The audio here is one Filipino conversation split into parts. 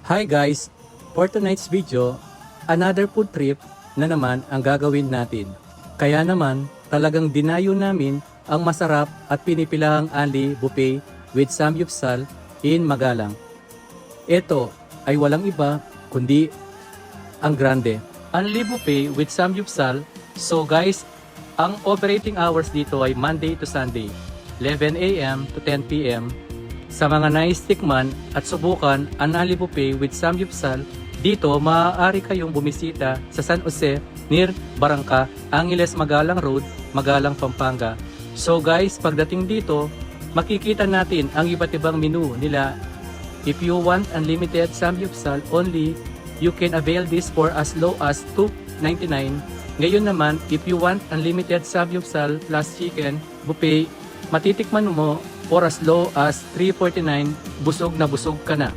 Hi guys! For tonight's video, another food trip na naman ang gagawin natin. Kaya naman, talagang dinayo namin ang masarap at pinipilahang Anli Buffet with Samgyupsal in Magalang. Ito ay walang iba kundi ang Grande. Anli Buffet with Samgyupsal. So guys, ang operating hours dito ay Monday to Sunday, 11 AM to 10 PM. Sa mga nais tikman at subukan ang Anli Buffet with Samgyupsal, dito maaari kayong bumisita sa San Jose near Barangka, Angeles, Magalang Road, Magalang, Pampanga. So guys, pagdating dito, makikita natin ang iba't ibang menu nila. If you want unlimited Samgyupsal only, you can avail this for as low as $2.99. Ngayon naman, if you want unlimited Samgyupsal plus chicken buffet, matitikman mo for as low as $3.49, busog na busog ka na.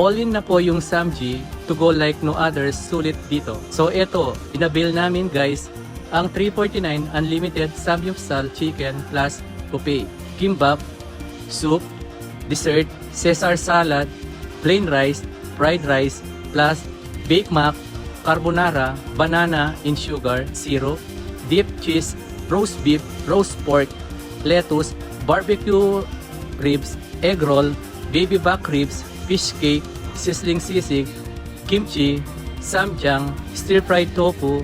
All in na po yung Samgy to go like no others, sulit dito. So eto, inabil namin guys, ang $3.49 unlimited Samgyupsal chicken plus buffet. Kimbap, soup, dessert, Caesar salad, plain rice, fried rice, plus Bake Mac, carbonara, banana in sugar, syrup, deep cheese, roast beef, roast pork, lettuce, barbecue ribs, egg roll, baby back ribs, fish cake, sizzling sisig, kimchi, samjang, stir-fried tofu,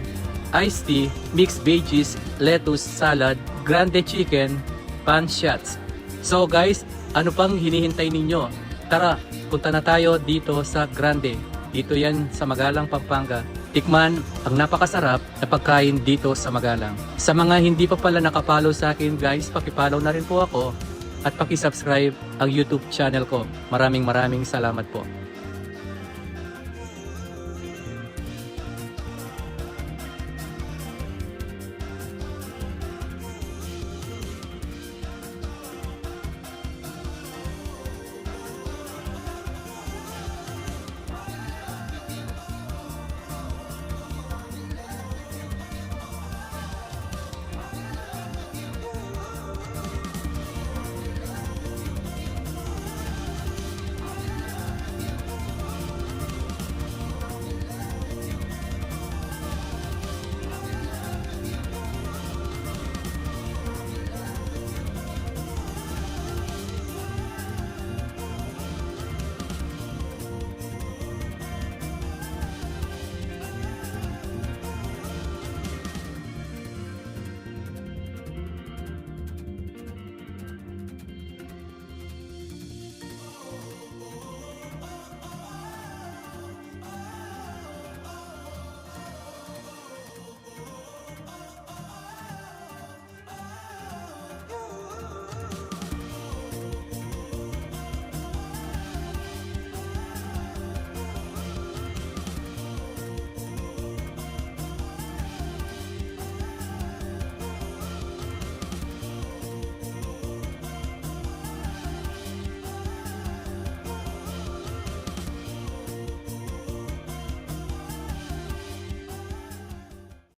iced tea, mixed veggies, lettuce, salad, grande chicken, pan shots. So guys, ano pang hinihintay ninyo? Tara, punta na tayo dito sa Grande. Dito yan sa Magalang, Pampanga. Tikman ang napakasarap na pagkain dito sa Magalang. Sa mga hindi pa pala nakapollow sa akin guys, pakipollow na rin po ako at pakisubscribe ang YouTube channel ko. Maraming salamat po.